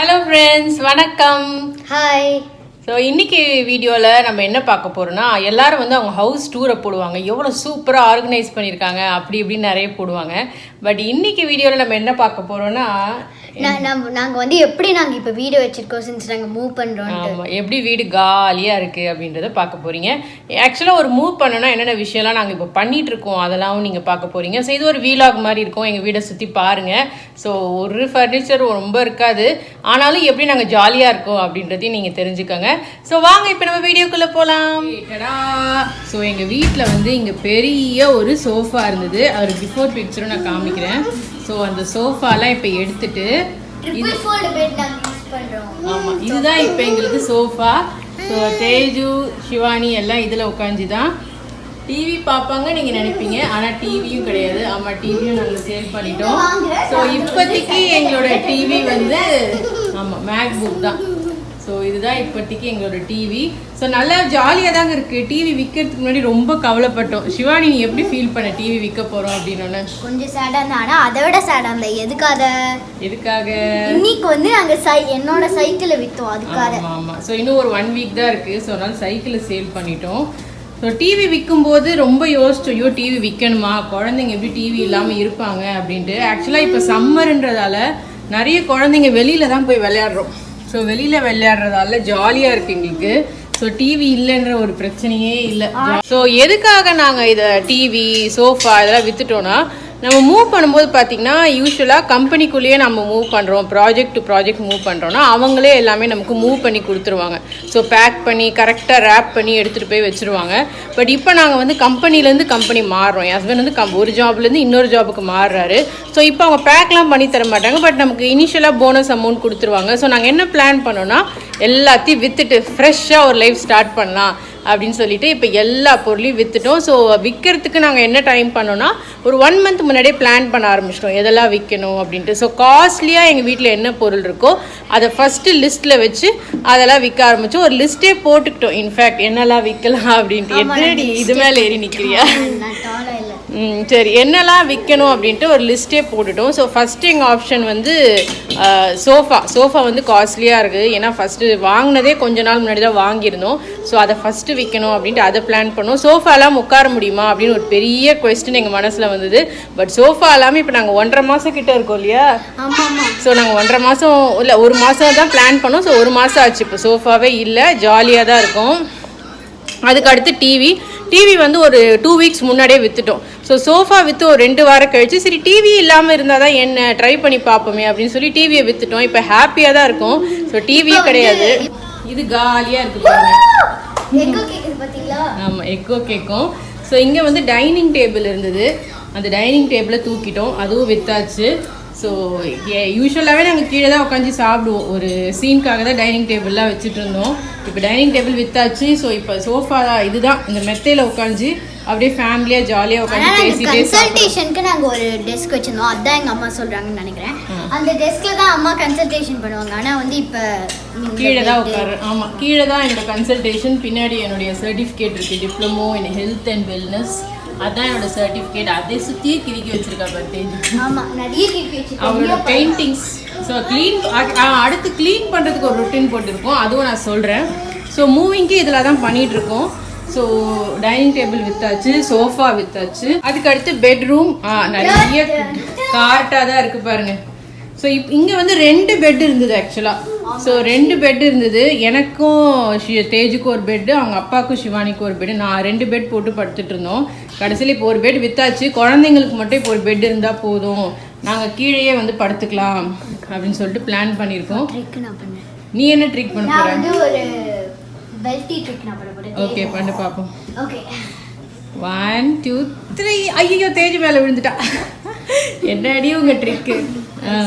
Hello friends, வணக்கம். Hi. So இன்றைக்கி வீடியோவில் நம்ம என்ன பார்க்க போகிறோன்னா எல்லோரும் வந்து அவங்க ஹவுஸ் டூரை போடுவாங்க, எவ்வளோ சூப்பராக ஆர்கனைஸ் பண்ணியிருக்காங்க அப்படி இப்படின்னு நிறைய போடுவாங்க. பட் இன்றைக்கி வீடியோவில் நம்ம என்ன பார்க்க போகிறோன்னா நாங்கள் வந்து எப்படி நாங்கள் இப்போ வீடு வச்சுருக்கோம் சின்ஸ் நாங்கள் மூவ் பண்ணுறோம். ஆமாம், எப்படி வீடு காலியாக இருக்குது அப்படின்றத பார்க்க போகிறீங்க. ஆக்சுவலாக ஒரு மூவ் பண்ணோன்னா என்னென்ன விஷயம்லாம் நாங்கள் இப்போ பண்ணிகிட்ருக்கோம் அதெல்லாம் நீங்கள் பார்க்க போகிறீங்க. ஸோ இது ஒரு வீலாக் மாதிரி இருக்கும், எங்கள் வீடை சுற்றி பாருங்கள். ஸோ ஒரு ஃபர்னிச்சர் ரொம்ப இருக்காது, ஆனாலும் எப்படி நாங்கள் ஜாலியாக இருக்கோம் அப்படின்றதையும் நீங்கள் தெரிஞ்சுக்கோங்க. ஸோ வாங்க இப்போ நம்ம வீடியோக்குள்ளே போகலாம். ஸோ எங்கள் வீட்டில் வந்து இங்கே பெரிய ஒரு சோஃபா இருந்தது, அது பிஃபோர் பிக்சரும் நான் காமிக்கிறேன். ஸோ அந்த சோஃபாலாம் இப்போ எடுத்துட்டு ஆமாம், இதுதான் இப்போ எங்களுக்கு சோஃபா. ஸோ தேஜு சிவானி எல்லாம் இதில் உட்காந்து தான் டிவி பார்ப்பாங்க நீங்கள் நினைப்பீங்க, ஆனால் டிவியும் கிடையாது. ஆமாம், டிவியும் நாங்கள் சேல் பண்ணிட்டோம். ஸோ இப்போதைக்கு எங்களோட டிவி வந்து ஆமாம் மேக் புக் தான். ஸோ இதுதான் இப்போதைக்கு எங்களோட டிவி. ஸோ நல்லா ஜாலியாக தாங்க இருக்குது. டிவி விற்கிறதுக்கு முன்னாடி ரொம்ப கவலைப்பட்டோம். சிவானி, நீ எப்படி ஃபீல் பண்ண டிவி விற்க போகிறோம் அப்படின்னு? கொஞ்சம் சேடாக இருந்தால், ஆனால் அதை விட சேடாக இல்லை. எதுக்காக இன்னைக்கு வந்து நாங்கள் என்னோட சைக்கிளை விற்றோம், அதுக்காக. ஆமாம், ஸோ இன்னும் ஒரு 1 வீக் தான் இருக்குது. ஸோ அதனால சைக்கிளை சேல் பண்ணிட்டோம். ஸோ டிவி விற்கும்போது ரொம்ப யோசிச்சோம், ஐயோ டிவி விற்கணுமா, குழந்தைங்க எப்படி டிவி இல்லாமல் இருப்பாங்க அப்படின்ட்டு. ஆக்சுவலாக இப்போ சம்மருன்றதால நிறைய குழந்தைங்க வெளியில் தான் போய் விளையாடுறோம். ஸோ வெளியில் விளையாடுறதால ஜாலியாக இருக்குது எங்களுக்கு. ஸோ டிவி இல்லைன்ற ஒரு பிரச்சனையே இல்லை. ஸோ எதுக்காக நாங்கள் இதை டிவி சோஃபா இதெல்லாம் விற்றுட்டோன்னா, நம்ம மூவ் பண்ணும்போது பார்த்திங்கன்னா யூஸ்வலாக கம்பெனிக்குள்ளேயே நம்ம மூவ் பண்ணுறோம், ப்ராஜெக்ட் டு ப்ராஜெக்ட் மூவ் பண்ணுறோன்னா அவங்களே எல்லாமே நமக்கு மூவ் பண்ணி கொடுத்துருவாங்க. ஸோ பேக் பண்ணி கரெக்டாக ரேப் பண்ணி எடுத்துகிட்டு போய் வச்சுருவாங்க. பட் இப்போ நாங்கள் வந்து கம்பெனிலேருந்து கம்பெனி மாறுறோம். என் ஹஸ்பண்ட் வந்து ஒரு ஜாப்லேருந்து இன்னொரு ஜாபுக்கு மாறுறாரு. ஸோ இப்போ அவங்க பேக்லாம் பண்ணி தர மாட்டாங்க, பட் நமக்கு இனிஷியலாக போனஸ் அமௌண்ட் கொடுத்துருவாங்க. ஸோ நாங்கள் என்ன பிளான் பண்ணோன்னா, எல்லாத்தையும் விற்றுட்டு ஃப்ரெஷ்ஷாக ஒரு லைஃப் ஸ்டார்ட் பண்ணலாம் அப்படின்னு சொல்லிட்டு இப்போ எல்லா பொருளையும் விற்றுட்டோம். ஸோ விற்கிறதுக்கு நாங்கள் என்ன டைம் பண்ணோன்னா, ஒரு 1 மந்த் முன்னாடியே பிளான் பண்ண ஆரம்பிச்சிட்டோம் எதெல்லாம் விற்கணும் அப்படின்ட்டு. ஸோ காஸ்ட்லியாக எங்கள் வீட்டில் என்ன பொருள் இருக்கோ அதை ஃபஸ்ட்டு லிஸ்ட்டில் வச்சு அதெல்லாம் விற்க ஆரம்பித்தோம். ஒரு லிஸ்ட்டே போட்டுக்கிட்டோம் இன்ஃபேக்ட் என்னெல்லாம் விற்கலாம் அப்படின்ட்டு. எத்தனை இது மேலே ஏறி நிற்கிறியா? சரி, என்னெல்லாம் விற்கணும் அப்படின்ட்டு ஒரு லிஸ்ட்டே போட்டுட்டோம். ஸோ ஃபஸ்ட்டு எங்கள் ஆப்ஷன் வந்து சோஃபா வந்து காஸ்ட்லியாக இருக்குது. ஏன்னா ஃபஸ்ட்டு வாங்கினதே கொஞ்ச நாள் முன்னாடி தான் வாங்கியிருந்தோம். ஸோ அதை ஃபஸ்ட்டு விற்கணும் அப்படின்ட்டு அதை பிளான் பண்ணோம். சோஃபாலாம் உட்கார முடியுமா அப்படின்னு ஒரு பெரிய கொஸ்டின் எங்கள் மனசில் வந்தது. பட் சோஃபா எல்லாமே இப்போ நாங்கள் 1.5 மாதம் கிட்ட இருக்கோம் இல்லையா? ஸோ நாங்கள் 1.5 மாதம் இல்லை 1 மாதம் தான் பிளான் பண்ணோம். ஸோ 1 மாதம் ஆச்சு. இப்போ சோஃபாவே இல்லை, ஜாலியாக தான் இருக்கும். அதுக்கு அடுத்து டிவி வந்து ஒரு 2 வீக்ஸ் முன்னாடியே விற்றுட்டோம். ஸோ சோஃபா விற்று ஒரு 2 வாரம் கழிச்சு சரி டிவி இல்லாமல் இருந்தால் தான் என்ன ட்ரை பண்ணி பார்ப்போமே அப்படின்னு சொல்லி டிவியை விற்றுட்டோம். இப்போ ஹாப்பியாக தான் இருக்கும். ஸோ டிவியே கிடையாது, இது காலியாக இருக்குது பாருங்க. ஆமாம், எக்கோ கேட்கும். ஸோ இங்கே வந்து டைனிங் டேபிள் இருந்தது, அந்த டைனிங் டேபிளை தூக்கிட்டோம், அதுவும் விற்றாச்சு. ஸோ யூஸ்வலாகவே நாங்கள் கீழே தான் உட்காந்து சாப்பிடுவோம். ஒரு சீனுக்காக தான் டைனிங் டேபிள்லாம் வச்சுட்டு இருந்தோம். இப்போ டைனிங் டேபிள் விற்றாச்சு. ஸோ இப்போ சோஃபா இதுதான், இந்த மெத்தையில் உட்காந்து அப்படியே ஃபேமிலியாக ஜாலியாக உட்காந்து பேசிட்டே. கன்சல்டேஷனுக்கு நாங்கள் ஒரு டெஸ்க் வச்சுருந்தோம், அதுதான் எங்கள் அம்மா சொல்கிறாங்கன்னு நினைக்கிறேன். அந்த டெஸ்கில் தான் அம்மா கன்சல்டேஷன் பண்ணுவாங்க. ஆனால் வந்து இப்போ கீழே தான் உட்காரு. ஆமாம், கீழே தான் என்னோட கன்சல்டேஷன். பின்னாடி என்னுடைய சர்டிஃபிகேட் இருக்குது, diploma in health and wellness. அதான் என்னோட சர்டிஃபிகேட். அதை சுற்றியே கிறுக்கி வச்சிருக்கா பர்த்தேஜ். ஆமாம், நிறைய கிறுக்கி வச்சிருக்கேன். அவரோட பெயிண்டிங்ஸ். ஸோ அடுத்து க்ளீன் பண்ணுறதுக்கு ஒரு ரொட்டீன் போட்டிருக்கோம், அதுவும் நான் சொல்கிறேன். ஸோ மூவிங்க்கு இதில் தான் பண்ணிகிட்ருக்கோம். ஸோ டைனிங் டேபிள் விற்றாச்சு, சோஃபா விற்றாச்சு. அதுக்கு அடுத்து பெட்ரூம் நிறைய கார்ட்டாக தான் இருக்குது பாருங்கள். ஸோ இங்கே வந்து 2 பெட் இருந்தது ஆக்சுவலாக. ஸோ 2 பெட் இருந்தது, எனக்கும் தேஜுக்கும் ஒரு பெட்டு, அவங்க அப்பாவுக்கும் சிவானிக்கும் ஒரு பெட்டு. நான் 2 பெட் போட்டு படுத்துட்டு இருந்தோம். கடைசியில் இப்போ ஒரு பெட் விற்றாச்சு. குழந்தைங்களுக்கு மட்டும் இப்போ ஒரு பெட் இருந்தால் போதும், நாங்கள் கீழேயே வந்து படுத்துக்கலாம் அப்படின்னு சொல்லிட்டு பிளான் பண்ணியிருக்கோம். நீ என்ன ட்ரிக் பண்ண போகிற? ஓகே, பண்ணு பார்ப்போம். 1 2 3. ஐயோ, தேஜு மேலே விழுந்துட்டா. என்னடி உங்கள் ட்ரிக்கு?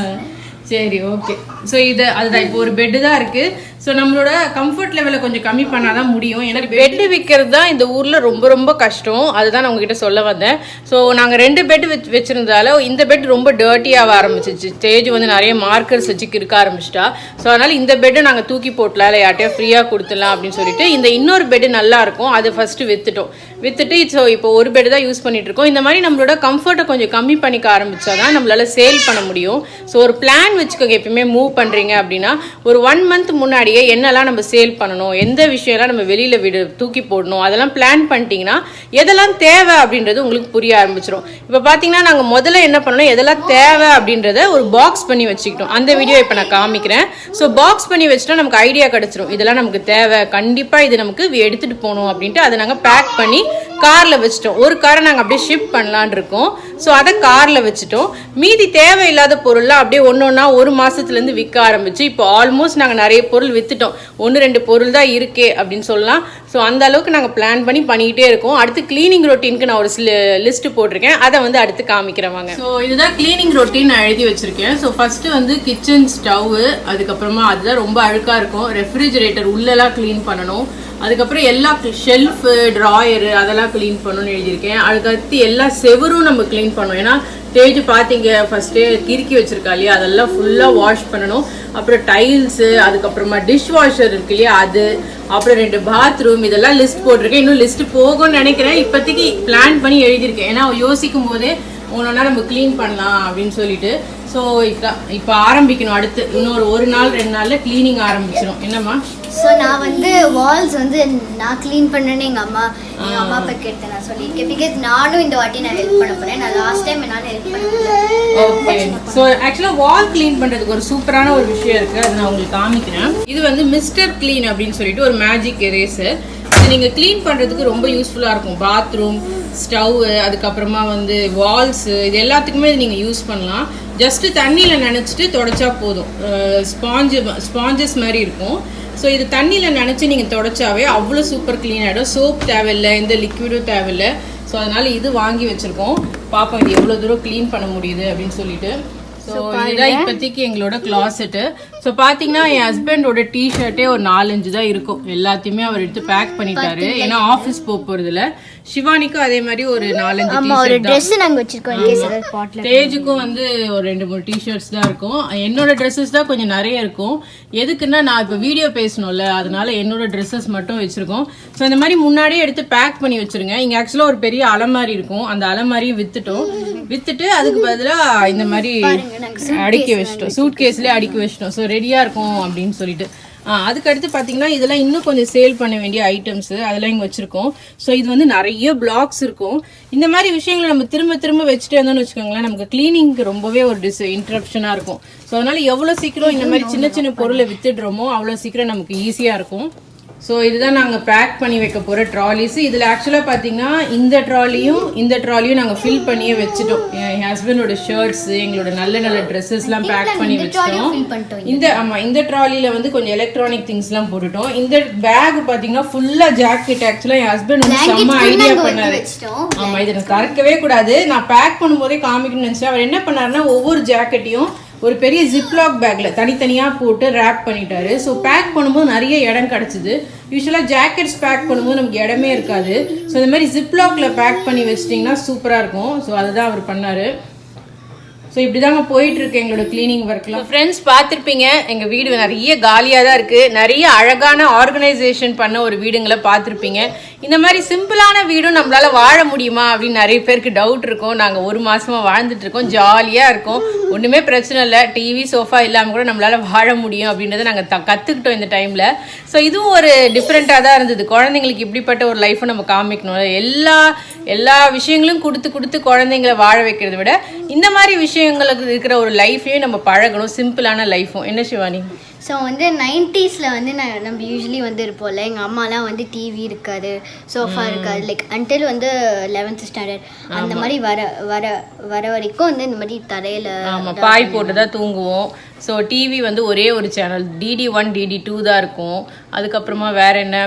சரி, ஓகே. ஸோ அதுதான் இப்போ ஒரு பெட்டு தான் இருக்குது. ஸோ நம்மளோட கம்ஃபர்ட் லெவலை கொஞ்சம் கம்மி பண்ணாதான் முடியும். ஏன்னா பெட்டு விற்கிறது தான் இந்த ஊரில் ரொம்ப ரொம்ப கஷ்டம். அதுதான் நான் உங்ககிட்ட சொல்ல வந்தேன். ஸோ நாங்கள் 2 பெட் வச்சிருந்தால இந்த பெட் ரொம்ப டர்ட்டியாக ஆரம்பிச்சிச்சு. ஸ்டேஜ் வந்து நிறைய மார்க்கர்ஸ் வச்சு இருக்க ஆரம்பிச்சிட்டா. ஸோ அதனால் இந்த பெட்டை நாங்கள் தூக்கி போட்டலாம், இல்லை யார்ட்டையா ஃப்ரீயாக கொடுத்துடலாம் அப்படின்னு சொல்லிட்டு இந்த இன்னொரு பெட்டு நல்லா இருக்கும் அதை ஃபஸ்ட்டு விற்றுட்டு ஸோ இப்போ ஒரு பெட்டு தான் யூஸ் பண்ணிட்டு இருக்கோம். இந்த மாதிரி நம்மளோட கம்ஃபர்ட்டை கொஞ்சம் கம்மி பண்ணிக்க ஆரம்பித்தா தான் நம்மளால் சேல் பண்ண முடியும். ஸோ ஒரு பிளான் வச்சுக்கோங்க. எப்பயுமே மூவ் பண்ணுறீங்க அப்படின்னா ஒரு 1 மந்த் முன்னாடியே என்னெல்லாம் நம்ம சேல் பண்ணணும், எந்த விஷயம்லாம் நம்ம வெளியில் தூக்கி போடணும், அதெல்லாம் பிளான் பண்ணிட்டீங்கன்னா எதெல்லாம் தேவை அப்படின்றது உங்களுக்கு புரிய ஆரம்பிச்சிடும். இப்போ பார்த்தீங்கன்னா நாங்கள் முதல்ல என்ன பண்ணணும், எதெல்லாம் தேவை அப்படின்றத ஒரு பாக்ஸ் பண்ணி வச்சுக்கிட்டோம். அந்த வீடியோ இப்போ நான் காமிக்கிறேன். ஸோ பாக்ஸ் பண்ணி வச்சுட்டா நமக்கு ஐடியா கிடச்சிரும். இதெல்லாம் நமக்கு தேவை, கண்டிப்பாக இது நமக்கு எடுத்துகிட்டு போகணும் அப்படின்ட்டு அதை நாங்கள் பேக் பண்ணி காரில் வச்சுட்டோம். ஒரு காரை நாங்கள் அப்படியே ஷிப் பண்ணலான் இருக்கோம். ஸோ அதை காரில் வச்சுட்டோம். மீதி தேவையில்லாத பொருள்லாம் அப்படியே ஒன்றா 1 மாதத்துலேருந்து விற்க ஆரம்பிச்சு இப்போ ஆல்மோஸ்ட் நாங்கள் நிறைய பொருள் விற்றுட்டோம். 1-2 பொருள் தான் இருக்கே அப்படின்னு சொல்லலாம். ஸோ அந்த அளவுக்கு நாங்கள் பிளான் பண்ணிக்கிட்டே இருக்கோம். அடுத்து கிளீனிங் ரொட்டீனுக்கு நான் ஒரு லிஸ்ட் போட்டிருக்கேன், அதை வந்து அடுத்து காமிக்கிறவாங்க. ஸோ இதுதான் கிளீனிங் ரொட்டீன் நான் எழுதி வச்சிருக்கேன். ஸோ ஃபர்ஸ்ட் வந்து கிச்சன் ஸ்டவ், அதுக்கப்புறமா அதுதான் ரொம்ப அழுக்காக இருக்கும். ரெஃப்ரிஜரேட்டர் உள்ளெல்லாம் க்ளீன் பண்ணணும். அதுக்கப்புறம் எல்லா ஷெல்ஃபு, ட்ராயரு அதெல்லாம் க்ளீன் பண்ணணும்னு எழுதியிருக்கேன். அதுக்கடுத்து எல்லா செவரும் நம்ம க்ளீன் பண்ணணும். ஏன்னா ஸ்டேஜ் பார்த்தீங்க ஃபஸ்ட்டே கிறுக்கி வச்சுருக்கா இல்லையா, அதெல்லாம் ஃபுல்லாக வாஷ் பண்ணணும். அப்புறம் டைல்ஸு, அதுக்கப்புறமா டிஷ் வாஷர் இருக்கு இல்லையா அது, அப்புறம் 2 பாத்ரூம், இதெல்லாம் லிஸ்ட் போட்டிருக்கேன். இன்னும் லிஸ்ட் போகும்னு நினைக்கிறேன். இப்போதைக்கு பிளான் பண்ணி எழுதியிருக்கேன். ஏன்னா யோசிக்கும் போதே ஒன்றா நம்ம க்ளீன் பண்ணலாம் அப்படின்னு சொல்லிட்டு. ஸோ இப்போ ஆரம்பிக்கணும். அடுத்து இன்னொரு 1 நாள் 2 நாளில் க்ளீனிங் ஆரம்பிச்சிடும். என்னம்மா? ஸோ நான் வந்து வால்ஸ் வந்து நான் க்ளீன் பண்ணேன்னு எங்கள் அம்மா அப்பா கேட்டு நான் சொல்லியிருக்கேன். பிகாஸ் நானும் இந்த வாட்டி நான் ஹெல்ப் பண்ண போகிறேன். நான் லாஸ்ட் டைம் என்னால் ஹெல்ப் பண்ண முடியல. ஓகே. ஸோ ஆக்சுவலாக வால் க்ளீன் பண்ணுறதுக்கு ஒரு சூப்பரான ஒரு விஷயம் இருக்குது, அது நான் உங்களுக்கு காமிக்கிறேன். இது வந்து மிஸ்டர் க்ளீன் அப்படின்னு சொல்லிட்டு ஒரு மேஜிக் எரேசர். இது நீங்கள் க்ளீன் பண்ணுறதுக்கு ரொம்ப யூஸ்ஃபுல்லாக இருக்கும். பாத்ரூம், ஸ்டவ், அதுக்கப்புறமா வந்து வால்ஸு, இது எல்லாத்துக்குமே இது நீங்கள் யூஸ் பண்ணலாம். ஜஸ்ட்டு தண்ணியில் நனைச்சிட்டு தொடச்சா போதும். ஸ்பாஞ்சஸ் மாதிரி இருக்கும். ஸோ இது தண்ணியில் நினச்சி நீங்கள் தொடச்சாவே அவ்வளோ சூப்பர் க்ளீன் ஆகிடும். சோப் தேவையில்லை, எந்த லிக்விடும் தேவையில்லை. ஸோ அதனால் இது வாங்கி வச்சுருக்கோம். பார்ப்போம் இது எவ்வளோ தூரம் க்ளீன் பண்ண முடியுது அப்படின்னு சொல்லிட்டு. ஸோ இதுதான் இப்போதைக்கு எங்களோட கிளாசெட்டு. ஸோ பார்த்தீங்கன்னா என் ஹஸ்பண்டோட டிஷர்ட்டே ஒரு 4-5 தான் இருக்கும். எல்லாத்தையுமே அவர் எடுத்து பேக் பண்ணிட்டாரு. ஏன்னா ஆஃபீஸ் போகிறதுல. சிவானிக்கும் அதே மாதிரி ஒரு 4-5 டிஷர்ட். ஸ்டேஜுக்கும் வந்து ஒரு 2-3 டிஷர்ட்ஸ் தான் இருக்கும். என்னோட ட்ரெஸ்ஸஸ் தான் கொஞ்சம் நிறைய இருக்கும். எதுக்குன்னா நான் இப்போ வீடியோ பேசணும்ல, அதனால என்னோட ட்ரெஸ்ஸஸ் மட்டும் வச்சிருக்கோம். ஸோ இந்த மாதிரி முன்னாடியே எடுத்து பேக் பண்ணி வச்சிருங்க. இங்கே ஆக்சுவலாக ஒரு பெரிய அலமாரி இருக்கும். அந்த அலமாரியும் வித்துட்டு அதுக்கு பதிலாக இந்த மாதிரி அடுக்கி வச்சிட்டோம். சூட் கேஸ்லேயே அடுக்கி வச்சிட்டோம். ஸோ ரெடியாக இருக்கும் அப்படின்னு சொல்லிட்டு. அதுக்கடுத்து பார்த்தீங்கன்னா இதெல்லாம் இன்னும் கொஞ்சம் சேல் பண்ண வேண்டிய ஐட்டம்ஸு அதெல்லாம் இங்கே வச்சுருக்கோம். ஸோ இது வந்து நிறைய பிளாக்ஸ் இருக்கும். இந்த மாதிரி விஷயங்களை நம்ம திரும்ப வச்சுட்டே இருந்தோம்னு வச்சுக்கோங்களேன், நமக்கு கிளீனிங்க்கு ரொம்பவே ஒரு இன்ட்ரப்ஷனாக இருக்கும். ஸோ அதனால் எவ்வளோ சீக்கிரம் இந்த மாதிரி சின்ன பொருளை வித்துடுறோமோ அவ்வளோ சீக்கிரம் நமக்கு ஈஸியாக இருக்கும். ஸோ இதுதான் நாங்கள் பேக் பண்ணி வைக்க போகிற ட்ராலிஸ். இதில் ஆக்சுவலாக பார்த்தீங்கன்னா இந்த ட்ராலியும் நாங்கள் ஃபில் பண்ணியே வச்சுட்டோம். என் ஹஸ்பண்டோட ஷர்ட்ஸு, எங்களோட நல்ல ட்ரெஸ்ஸஸ்லாம் பேக் பண்ணி வச்சுட்டோம். இந்த ட்ராலியில் வந்து கொஞ்சம் எலக்ட்ரானிக் திங்ஸ்லாம் போட்டுட்டோம். இந்த பேக் பார்த்தீங்கன்னா ஃபுல்லாக ஜாக்கெட். ஆக்சுவலாக என் ஹஸ்பண்ட் வந்து செம்ம ஐடியா பண்ணாரு. ஆமாம், இதை நான் திறக்கவே கூடாது, நான் பேக் பண்ணும்போதே காமிக்கணும்னு நினச்சேன். அவர் என்ன பண்ணாருன்னா ஒவ்வொரு ஜாக்கெட்டையும் ஒரு பெரிய ஜிப்லாக் பேக்கில் தனித்தனியாக போட்டு ரேப் பண்ணிட்டாரு. ஸோ பேக் பண்ணும்போது நிறைய இடம் கிடச்சிது. யூஸ்வலாக ஜாக்கெட்ஸ் பேக் பண்ணும்போது நமக்கு இடமே இருக்காது. ஸோ இந்த மாதிரி ஜிப்லாக்ல பேக் பண்ணி வச்சிட்டிங்கன்னா சூப்பராக இருக்கும். ஸோ அதுதான் அவர் பண்ணார். ஸோ இப்படி தாங்க போயிட்டுருக்கு எங்களோட க்ளீனிங் ஒர்க்லாம். ஃப்ரெண்ட்ஸ் பார்த்துருப்பீங்க, எங்கள் வீடு நிறைய காலியாக தான் இருக்குது. நிறைய அழகான ஆர்கனைசேஷன் பண்ண ஒரு வீடுங்களை பார்த்துருப்பீங்க. இந்த மாதிரி சிம்பிளான வீடும் நம்மளால் வாழ முடியுமா அப்படின்னு நிறைய பேருக்கு டவுட் இருக்கும். நாங்கள் 1 மாதமாக வாழ்ந்துட்டுருக்கோம், ஜாலியாக இருக்கும், ஒன்றுமே பிரச்சனை இல்லை. டிவி சோஃபா இல்லாமல் கூட நம்மளால் வாழ முடியும் அப்படின்றத நாங்கள் கற்றுக்கிட்டோம் இந்த டைமில். ஸோ இதுவும் ஒரு டிஃப்ரெண்ட்டாக தான் இருந்தது. குழந்தைங்களுக்கு இப்படிப்பட்ட ஒரு லைஃப்பை நம்ம காமிக்கணும். எல்லா விஷயங்களும் கொடுத்து குழந்தைங்களை வாழ வைக்கிறத விட இந்த மாதிரி விஷயங்களுக்கு இருக்கிற ஒரு லைஃப்பையும் நம்ம பழகணும், சிம்பிளான லைஃப்பும். என்ன சிவானி? ஸோ வந்து 90s வந்து நம்ம யூஸ்வலி வந்து இருப்போம்ல, எங்கள் அம்மாலாம் வந்து டிவி இருக்காது, சோஃபா இருக்காது, லைக் அன்டில் வந்து 11th ஸ்டாண்டர்ட் அந்த மாதிரி வர வரைக்கும் வந்து இந்த மாதிரி தரையில் பாய் போட்டு தான் தூங்குவோம். ஸோ டிவி வந்து ஒரே ஒரு சேனல் DD1 DD2 தான் இருக்கும். அதுக்கப்புறமா வேறு என்ன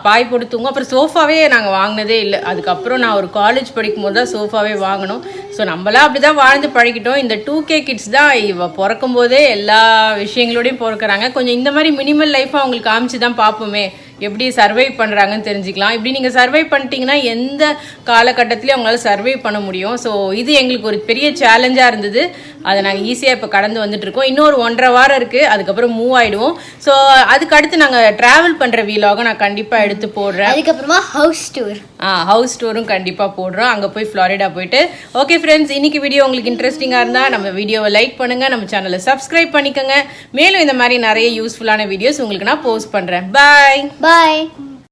பாய் போட்டு தூங்கும். அப்புறம் சோஃபாவே நாங்கள் வாங்கினதே இல்லை. அதுக்கப்புறம் நான் ஒரு காலேஜ் படிக்கும் போது தான் சோஃபாவே வாங்கினோம். ஸோ நம்மளாம் அப்படி தான் வாழ்ந்து பழகிட்டோம். இந்த 2K கிட்ஸ் தான் பிறக்கும் போதே எல்லா விஷயங்களோடையும் பிறக்கிறாங்க. கொஞ்சம் இந்த மாதிரி மினிமல் லைஃப்பாக அவங்களுக்கு காமிச்சு தான் பார்ப்போமே, எப்படி சர்வை பண்ணுறாங்கன்னு தெரிஞ்சுக்கலாம். இப்படி நீங்கள் சர்வை பண்ணிட்டீங்கன்னா எந்த காலகட்டத்திலையும் அவங்களால சர்வை பண்ண முடியும். ஸோ இது எங்களுக்கு ஒரு பெரிய சேலஞ்சாக இருந்தது. அதை நாங்கள் ஈஸியாக இப்போ கடந்து வந்துட்டுருக்கோம். இன்னொரு 1.5 வாரம் இருக்குது, அதுக்கப்புறம் மூவ் ஆகிடுவோம். ஸோ அதுக்கு அடுத்து நாங்கள் ட்ராவல் பண்ணுற வீலாக நான் கண்டிப்பாக எடுத்து போடுறேன். அதுக்கப்புறமா ஹவுஸ் டூரும் கண்டிப்பாக போடுறோம். அங்கே போய் ஃப்ளாரிடா போயிட்டு. ஓகே ஃப்ரெண்ட்ஸ், இன்னைக்கு வீடியோ உங்களுக்கு இன்ட்ரெஸ்டிங்காக இருந்தால் நம்ம வீடியோவை லைக் பண்ணுங்கள், நம்ம சேனலை சப்ஸ்கிரைப் பண்ணிக்கோங்க. மேலும் இந்த மாதிரி நிறைய யூஸ்ஃபுல்லான வீடியோஸ் உங்களுக்கு நான் போஸ்ட் பண்ணுறேன். பாய்.